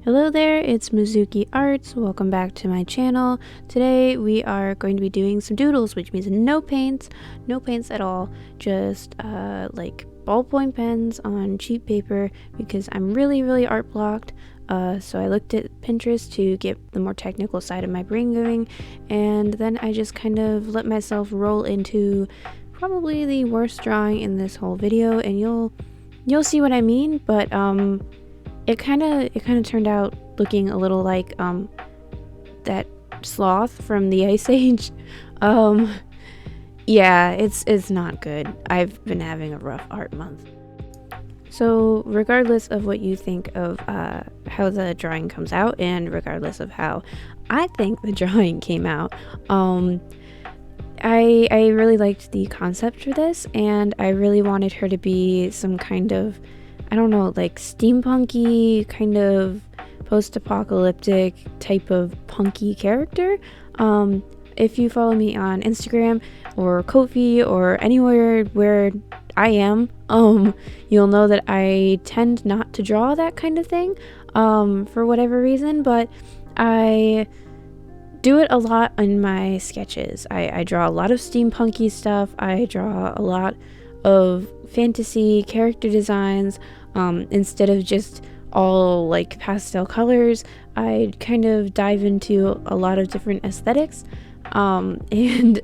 Hello there, it's Mizuki Arts. Welcome back to my channel. Today we are going to be doing some doodles, which means no paints at all, just like ballpoint pens on cheap paper because I'm really art blocked. So I looked at Pinterest to get the more technical side of my brain going, and then I just kind of let myself roll into probably the worst drawing in this whole video, and you'll see what I mean. But it kind of turned out looking a little like that sloth from the Ice Age. Yeah, it's not good. I've been having a rough art month. So regardless of what you think of how the drawing comes out, and regardless of how I think the drawing came out, I really liked the concept for this, and I really wanted her to be some kind of, I don't know, like steampunky, kind of post-apocalyptic type of punky character. If you follow me on Instagram or Ko-fi or anywhere where I am, you'll know that I tend not to draw that kind of thing for whatever reason, but I do it a lot in my sketches. I draw a lot of steampunky stuff. I draw a lot of fantasy character designs. Instead of just all like pastel colors, I kind of dive into a lot of different aesthetics, and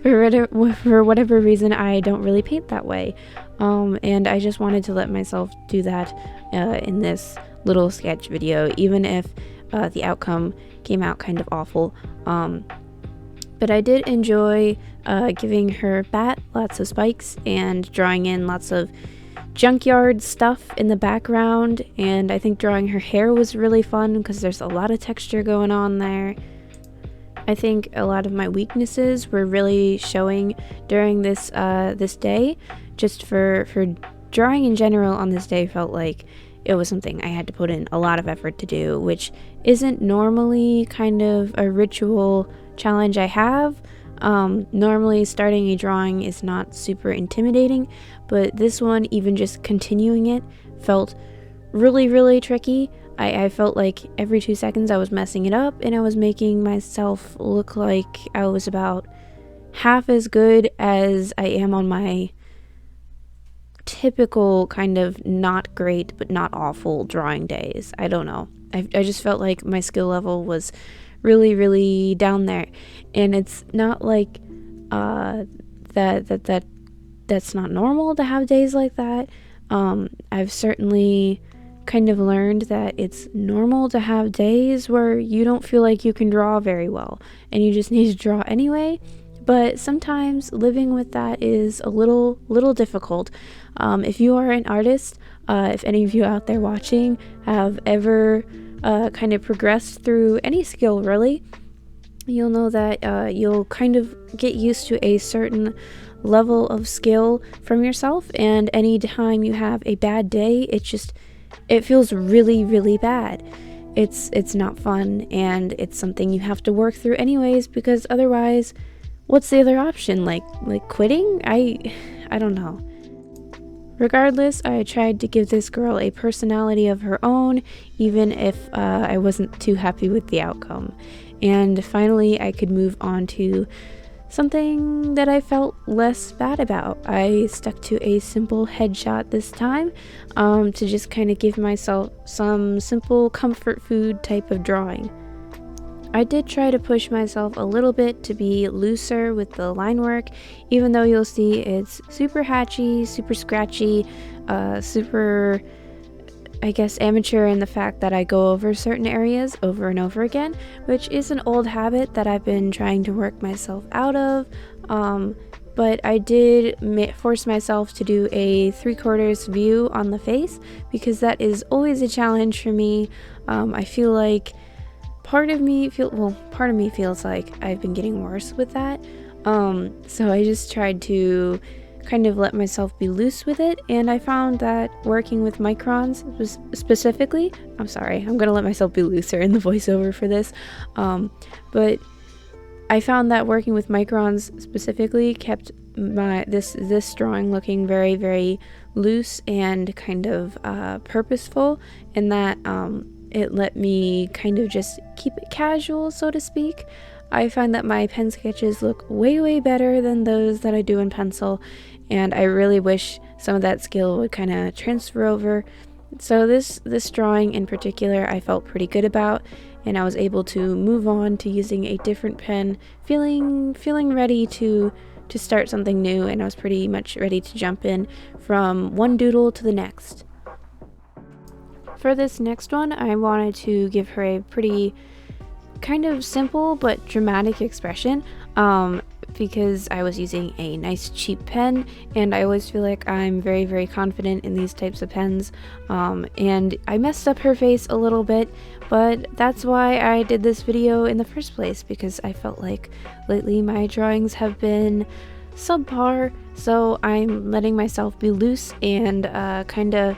for whatever reason I don't really paint that way, and I just wanted to let myself do that in this little sketch video, even if the outcome came out kind of awful. But I did enjoy giving her bat lots of spikes and drawing in lots of junkyard stuff in the background, and I think drawing her hair was really fun because there's a lot of texture going on there. I think a lot of my weaknesses were really showing during this this day. Just for drawing in general on this day felt like it was something I had to put in a lot of effort to do, which isn't normally kind of a ritual challenge I have. Normally starting a drawing is not super intimidating, but this one, even just continuing it, felt really tricky. I felt like every 2 seconds I was messing it up, and I was making myself look like I was about half as good as I am on my typical kind of not great but not awful drawing days. I don't know. I just felt like my skill level was really down there, and it's not like that's not normal to have days like that. I've certainly kind of learned that it's normal to have days where you don't feel like you can draw very well and you just need to draw anyway, but sometimes living with that is a little difficult. If you are an artist, if any of you out there watching have ever kind of progressed through any skill really, you'll know that you'll kind of get used to a certain level of skill from yourself, and any time you have a bad day, it feels really bad. It's not fun, and it's something you have to work through anyways, because otherwise what's the other option? Like quitting? I don't know. Regardless, I tried to give this girl a personality of her own, even if I wasn't too happy with the outcome. And finally, I could move on to something that I felt less bad about. I stuck to a simple headshot this time, to just kind of give myself some simple comfort food type of drawing. I did try to push myself a little bit to be looser with the line work, even though you'll see it's super hatchy, super scratchy, super, I guess, amateur in the fact that I go over certain areas over and over again, which is an old habit that I've been trying to work myself out of. But I did force myself to do a 3/4 view on the face, because that is always a challenge for me. I feel like part of me feels like I've been getting worse with that. So I just tried to kind of let myself be loose with it, and I found that working with microns specifically, I'm sorry, I'm gonna let myself be looser in the voiceover for this, but I found that working with microns specifically kept this drawing looking very loose and kind of purposeful, and that it let me kind of just keep it casual, so to speak. I find that my pen sketches look way better than those that I do in pencil, and I really wish some of that skill would kind of transfer over. So this drawing in particular I felt pretty good about, and I was able to move on to using a different pen, feeling ready to start something new, and I was pretty much ready to jump in from one doodle to the next. For this next one, I wanted to give her a pretty kind of simple but dramatic expression, because I was using a nice cheap pen, and I always feel like I'm very confident in these types of pens, and I messed up her face a little bit, but that's why I did this video in the first place, because I felt like lately my drawings have been subpar, so I'm letting myself be loose and kind of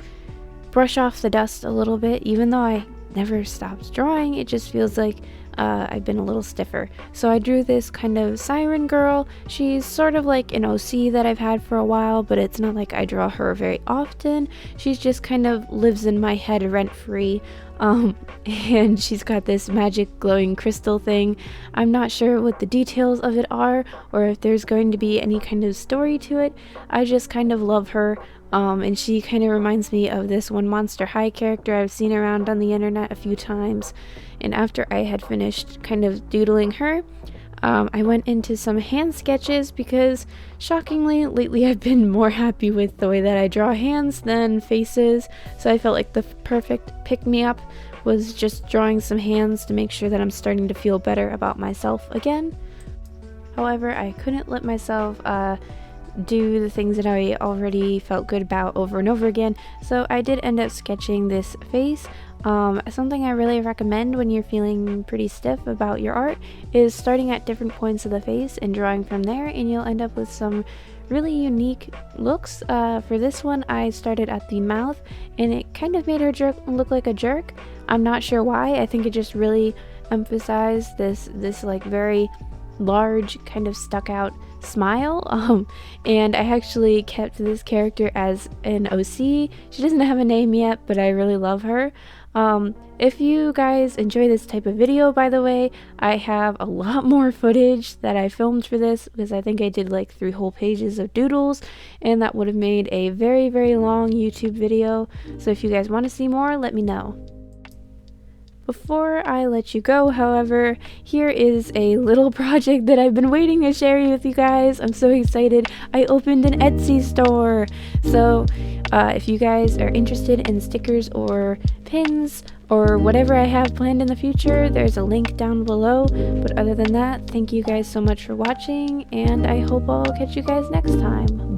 brush off the dust a little bit. Even though I never stopped drawing, it just feels like I've been a little stiffer. So I drew this kind of siren girl. She's sort of like an OC that I've had for a while, but it's not like I draw her very often. She's just kind of lives in my head rent-free. And she's got this magic glowing crystal thing. I'm not sure what the details of it are, or if there's going to be any kind of story to it. I just kind of love her. And she kind of reminds me of this one Monster High character I've seen around on the internet a few times. And after I had finished kind of doodling her, I went into some hand sketches because, shockingly, lately I've been more happy with the way that I draw hands than faces. So I felt like the perfect pick-me-up was just drawing some hands to make sure that I'm starting to feel better about myself again. However, I couldn't let myself do the things that I already felt good about over and over again, so I did end up sketching this face. Something I really recommend when you're feeling pretty stiff about your art is starting at different points of the face and drawing from there, and you'll end up with some really unique looks. For this one, I started at the mouth, and it kind of made her look like a jerk. I'm not sure why. I think it just really emphasized this like very large kind of stuck out smile, and I actually kept this character as an OC. She doesn't have a name yet, but I really love her. If you guys enjoy this type of video, by the way, I have a lot more footage that I filmed for this, because I think I did like 3 whole pages of doodles, and that would have made a very long YouTube video. So if you guys want to see more, let me know. Before I let you go, however, here is a little project that I've been waiting to share with you guys. I'm so excited. I opened an Etsy store. So if you guys are interested in stickers or pins or whatever I have planned in the future, there's a link down below. But other than that, thank you guys so much for watching, and I hope I'll catch you guys next time.